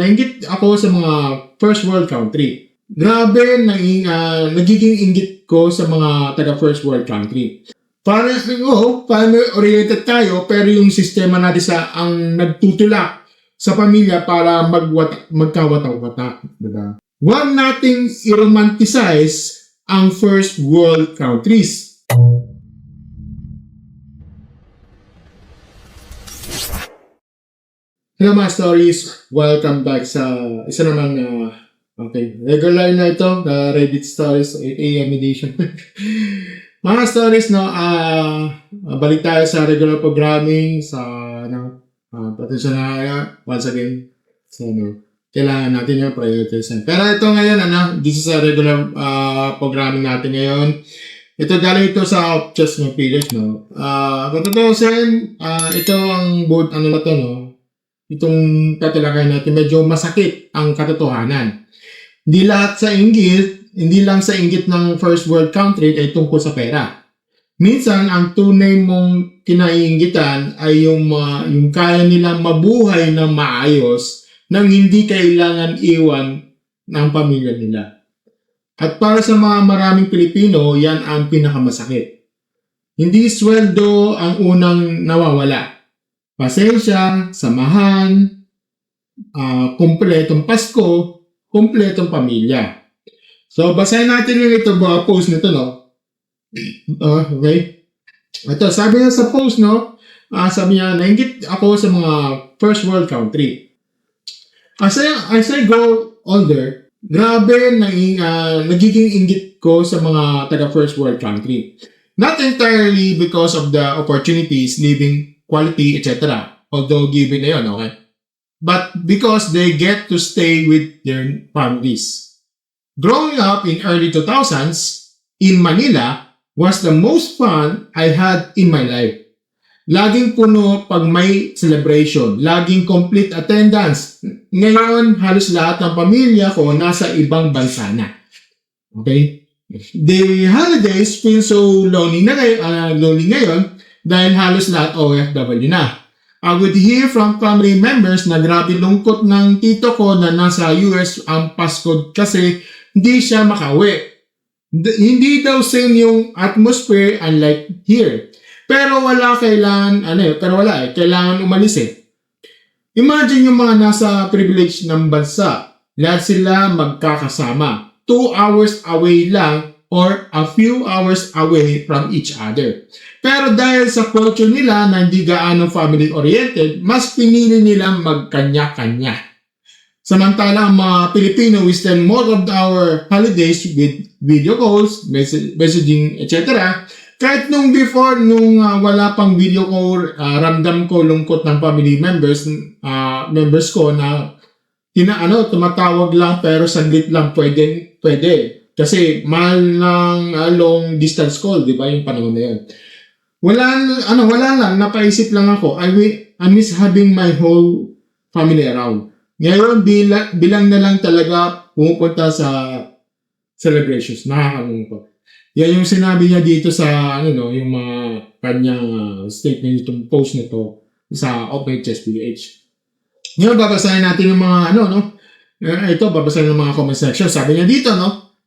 Nainggit ako sa mga first world country. Grabe, nagiging inggit ko sa mga taga first world country. Para family-oriented tayo, pero yung sistema natin ang nagtutulak sa pamilya para magkawatak-watak. Diba? Huwag nating i-romanticize ang first world countries. Hello mga stories, welcome back sa isa namang regular na ito, Reddit Stories 8 AM edition. Mga stories, balik tayo sa regular programming, sa potential na once again. So, kailangan natin yung prioritize. Pero ito ngayon, this is a regular programming natin ngayon. Ito galing ito sa Chess ng Pillage, kung tutusin, ito ang board, itong tatalakay natin, medyo masakit ang katotohanan. Hindi lang sa inggit ng first world country ay tungkol sa pera. Minsan, ang tunay mong kinaiinggitan ay yung kaya nilang mabuhay na maayos nang hindi kailangan iwan ng pamilya nila. At para sa mga maraming Pilipino, yan ang pinakamasakit. Hindi sweldo ang unang nawawala. Pasensya, samahan, kumpletong Pasko, kumpletong pamilya. So, basahin natin yung post nito, okay? Ito, sabi niya sa post, sabi niya, nainggit ako sa mga first world country. As I go older, grabe, nagiging inggit ko sa mga taga first world country. Not entirely because of the opportunities, living quality, etc. Although given na yun, okay? But because they get to stay with their families. Growing up in early 2000s in Manila was the most fun I had in my life. Laging puno pag may celebration. Laging complete attendance. Ngayon, halos lahat ng pamilya ko nasa ibang bansa na. Okay? The holidays feel so lonely ngayon dahil halos lahat OFW na. I would hear from family members na grabe lungkot ng tito ko na nasa US ang Pasko kasi hindi siya makauwi. Hindi daw same yung atmosphere unlike here. Pero kailangan umalis Imagine yung mga nasa privilege ng bansa. Lahat sila magkakasama. 2 hours away lang or a few hours away from each other. Pero dahil sa culture nila na hindi gaano family-oriented, mas pinili nilang magkanya-kanya. Samantala, ang mga Pilipino, we spend most of our holidays with video calls, messaging, etc. Kahit nung wala pang video call, ramdam ko lungkot ng family members ko na tumatawag lang pero saglit lang pwede. Kasi mahal ng long distance call, di ba, yung panahon na yun. Wala lang, napaisip lang ako, I miss having my whole family around. Ngayon, bilang na lang talaga pumupunta sa celebrations. Nakakalungkot. Yan yung sinabi niya dito sa, yung mga kanyang statement itong post nito sa Open Chess PH. Ngayon, babasahin natin yung mga, ito, babasahin ng mga comment section. Sabi niya dito,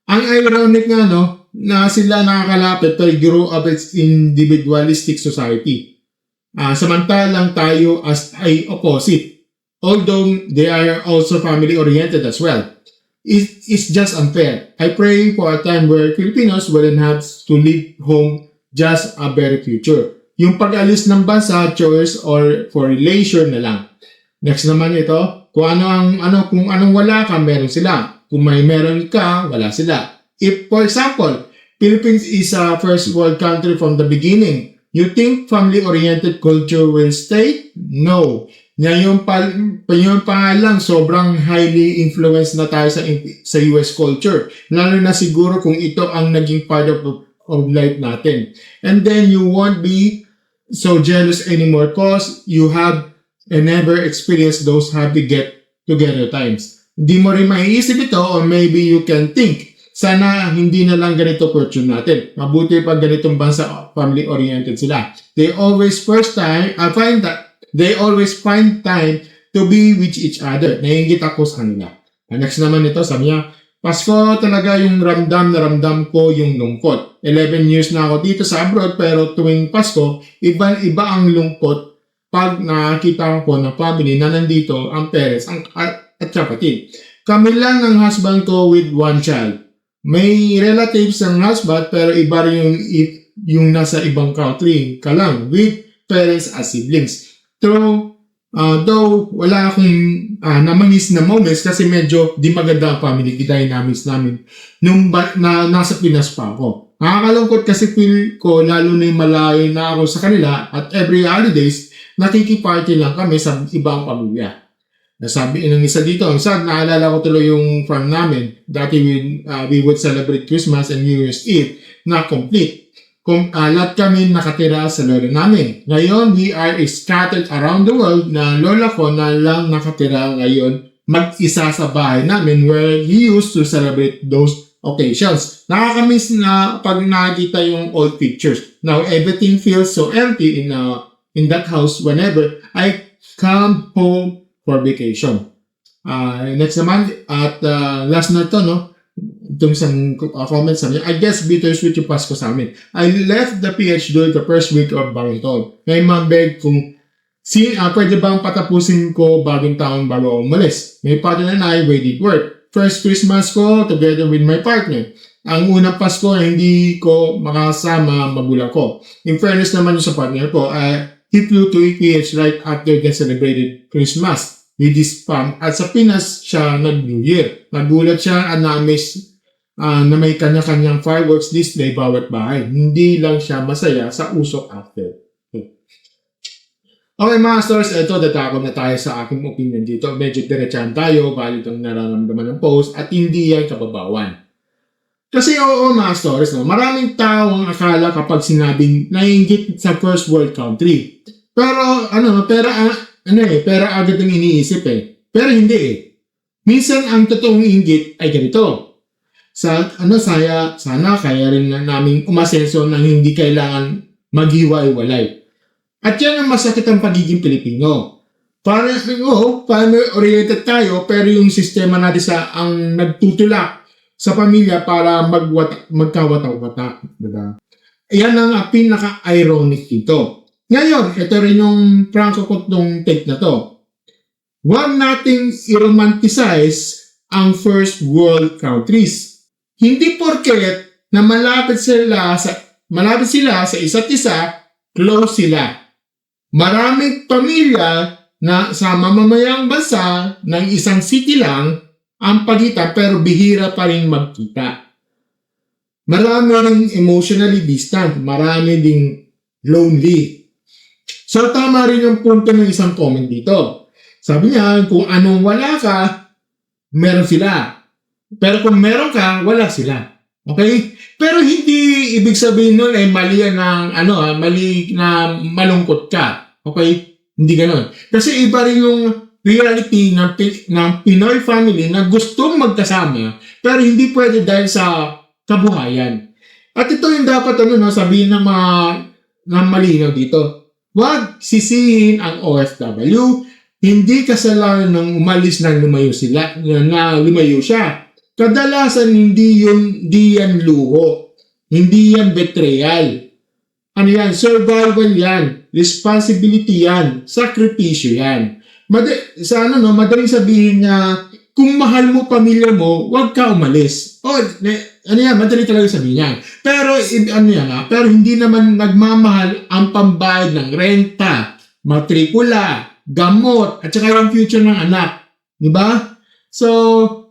ang ironic nga, na sila nakakalapit pero grew up in individualistic society. Samantalang tayo as ay opposite. Although they are also family-oriented as well. It's just unfair. I pray for a time where Filipinos wouldn't have to leave home just a better future. Yung pag-alis ng bansa, choice or for leisure na lang. Next naman ito, kung anong wala ka, meron sila. Kung may meron ka, wala sila. If, for example, Philippines is a first world country from the beginning, you think family-oriented culture will stay? No. Ngayon pa lang, sobrang highly influenced na tayo sa US culture. Lalo na siguro kung ito ang naging part of life natin. And then you won't be so jealous anymore because you have never experienced those happy get-together times. Hindi mo rin maiisip ito or maybe you can think, sana hindi na lang ganito fortune natin. Mabuti pag ganitong bansa, family-oriented sila. They always find time to be with each other. Naiingit ako sa kanila. Next naman ito, sabi niya, Pasko talaga yung ramdam na ramdam ko yung lungkot. 11 years na ako dito sa abroad pero tuwing Pasko, iba ang lungkot pag nakakita ko na family na nandito ang parents at kapatid. Kami lang ang husband ko with one child. May relatives ang husband pero iba rin yung nasa ibang country ka lang with parents as siblings. Though wala akong namanis na moments kasi medyo di maganda ang family dynamics namin nung nasa Pinas pa ako. Nakakalungkot kasi feel ko lalo na yung malayo na ako sa kanila at every holidays nakikiparty lang kami sa ibang pamilya. Nasabi ng isa dito, ang sad, naalala ko tuloy yung farm namin. Dati we would celebrate Christmas and New Year's Eve na complete. Lahat kami nakatira sa lola namin. Ngayon, we are scattered around the world na lola ko na lang nakatira ngayon mag-isa sa bahay namin where he used to celebrate those occasions. Nakakamiss na pag nakikita yung old pictures. Now, everything feels so empty in that house whenever I come home for vacation. Next naman, at last na to, no? Itong isang comment sa niya, I guess bittersweet yung Pasko sa amin. I left the PH during the first week of Bagong Ngayon mambeg kung pwede bang patapusin ko bagong taon bago umalis. My partner and I waited work. First Christmas ko together with my partner. Ang unang Pasko na hindi ko makasama magulang ko. In fairness naman yung sa partner ko, he flew to PH right after they celebrated Christmas with his fam at sa Pinas siya nag-New Year. Nagulat siya na na may kanya-kanyang fireworks display bawat bahay. Hindi lang siya masaya sa usok after. Okay mga stars, ito datako na tayo sa aking opinion dito. Medyo diretsahan tayo, valid ang nararamdaman ng post at hindi yan kababawan. Kasi oo mga stars, no? Maraming tao ang akala kapag sinabing naiinggit sa first world country. Pero pera agad ang iniisip eh. Pero hindi eh. Minsan ang totoong inggit ay ganito. Sana kaya rin na namin umasenso nang hindi kailangan maghiwa-iwalay. At yan ang masakit ang pagiging Pilipino. Family-oriented tayo pero yung sistema natin ang nagtutulak sa pamilya para magkawata-wata. Diba? Yan ang pinaka-ironic dito. Ngayon, ito rin yung prangko ko itong take na to. Huwag nating i-romanticize ang first world countries. Hindi porket na malapit sila sa isa't isa, close sila. Maraming pamilya na sa mamamayang bansa ng isang city lang ang pagitan pero bihira pa rin magkita. Marami rin emotionally distant, marami ding lonely. So, tama rin yung punto ng isang comment dito. Sabi niya, kung anong wala ka, meron sila. Pero kung meron ka, wala sila. Okay? Pero hindi ibig sabihin nun ay mali na malungkot ka. Okay? Hindi ganon. Kasi iba rin yung reality ng Pinoy family na gustong magkasama pero hindi pwede dahil sa kabuhayan. At ito yung dapat sabihin ng malinaw dito. Huwag sisihin ang OFW. Hindi kasalanan ng umalis na lumayo siya. Kadalasan hindi yan luho. Hindi yan betrayal. Ano yan? Survival yan. Responsibility yan. Sakripisyo yan. Madaling sabihin niya, kung mahal mo pamilya mo, huwag ka umalis. Madali talaga sabihin niya. Pero, pero hindi naman nagmamahal ang pambayad ng renta, matrikula, gamot, at saka yung future ng anak. Diba? So,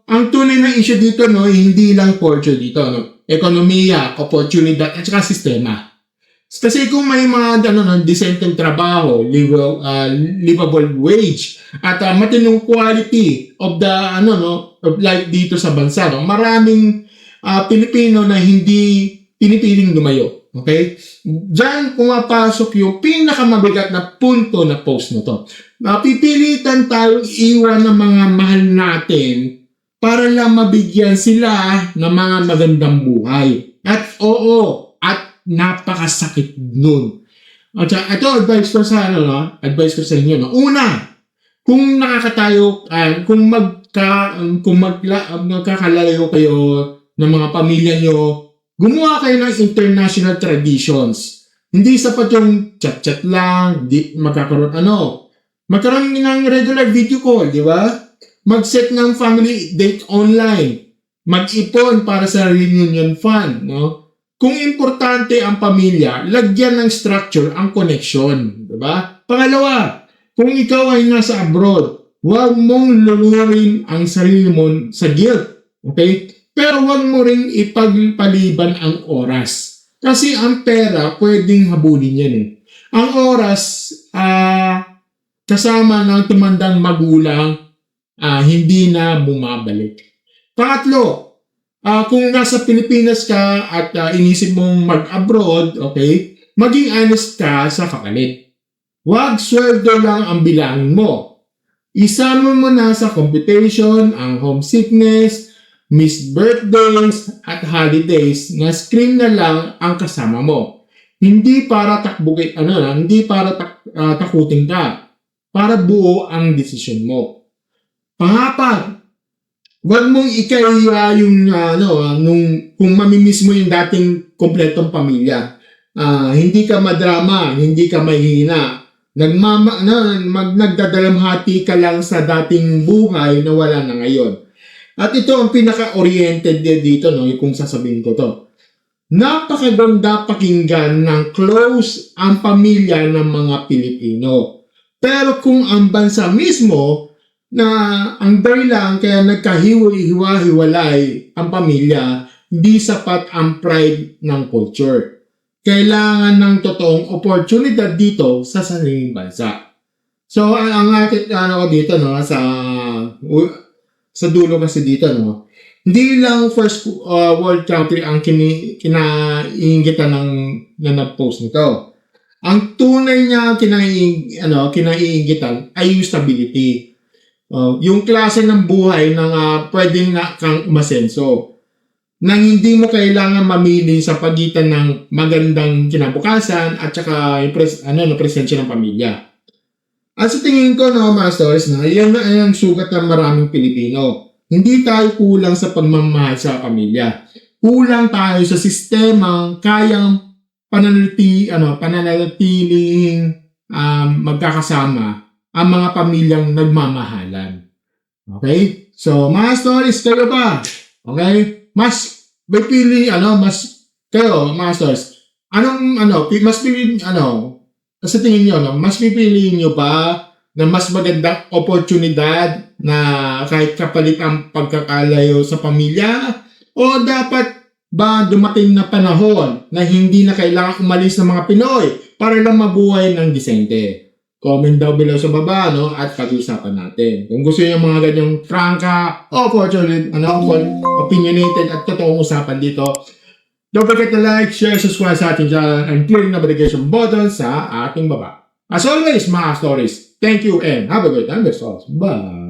ang tunay na issue dito, hindi lang fortune dito. Ekonomiya, oportunidad, at saka sistema. Kasi kung may mga decent trabaho, livable wage, at matinong quality of the of life dito sa bansa, maraming Pilipino na hindi pinipiling lumayo. Okay? Diyan pumapasok yung pinakamabigat na punto na post na to. Napipilitan tayong iwan ng mga mahal natin para lang mabigyan sila ng mga magandang buhay. At napakasakit nun. At ito, advice ko sa inyo. Una, Kung magkakalayo kayo ng mga pamilya nyo, gumawa kayo ng international traditions. Hindi sapat yung chat-chat lang, magkaroon ng regular video call, di ba? Mag-set ng family date online. Mag-ipon para sa reunion fund, no? Kung importante ang pamilya, lagyan ng structure ang connection, di ba? Pangalawa, kung ikaw ay nasa abroad, huwag mong lulurin ang sarili mo sa guilt, okay? Pero huwag mo ring ipagpaliban ang oras. Kasi ang pera, pwedeng habulin yan eh. Ang oras, kasama ng tumandang magulang, hindi na bumabalik. Pangatlo, kung nasa Pilipinas ka at inisip mong mag-abroad, okay, maging honest ka sa kapalit. Huwag sweldo lang ang bilangin mo. Isama mo na sa computation ang homesickness, missed birthdays, at holidays na screen na lang ang kasama mo. Hindi para takutin ka. Para buo ang desisyon mo. Pangapat, huwag mong ikaya kung mamimiss mo yung dating kompletong pamilya. Hindi ka madrama, hindi ka mahina. Nagdadalamhati ka lang sa dating buhay na wala na ngayon. At ito ang pinaka-oriented dito, no, kung sasabihin ko to. Napakaganda pakinggan ng close ang pamilya ng mga Pilipino. Pero kung ang bansa mismo na ang dahilan kaya nagkahiwa-hiwalay ang pamilya, hindi sapat ang pride ng culture. Kailangan ng totoong oportunidad dito sa sariling bansa. So, ang akin dito, no, sa dulo kasi dito, no, hindi lang first world country ang kinaiingitan na nag-post nito. Ang tunay niya kinaiingitan ay yung stability. Yung klase ng buhay na pwedeng kang umasenso. Nang hindi mo kailangan mamili sa pagitan ng magandang kinabukasan at saka yung presensya ng pamilya. At sa tingin ko, no, mga stories, yan ang sugat ng maraming Pilipino. Hindi tayo kulang sa pagmamahal sa pamilya. Kulang tayo sa sistemang kayang pananatiling magkakasama ang mga pamilyang nagmamahalan. Okay? So, mga stories, kayo ba? Okay? Mas kayo, mga stories, sa tingin nyo, no, mas pipiliin nyo ba na mas magandang oportunidad na kahit kapalit ang pagkakalayo sa pamilya? O dapat ba dumating na panahon na hindi na kailangan umalis ng mga Pinoy para lang mabuhay ng disente? Comment daw below sa baba, no, at pag-usapan natin. Kung gusto niyo mga ganyang franca, opinionated at totoong usapan dito, don't forget to like, share, subscribe sa ating channel, and click the notification button sa ating baba. As always, mga stories, thank you and have a great time. Bye!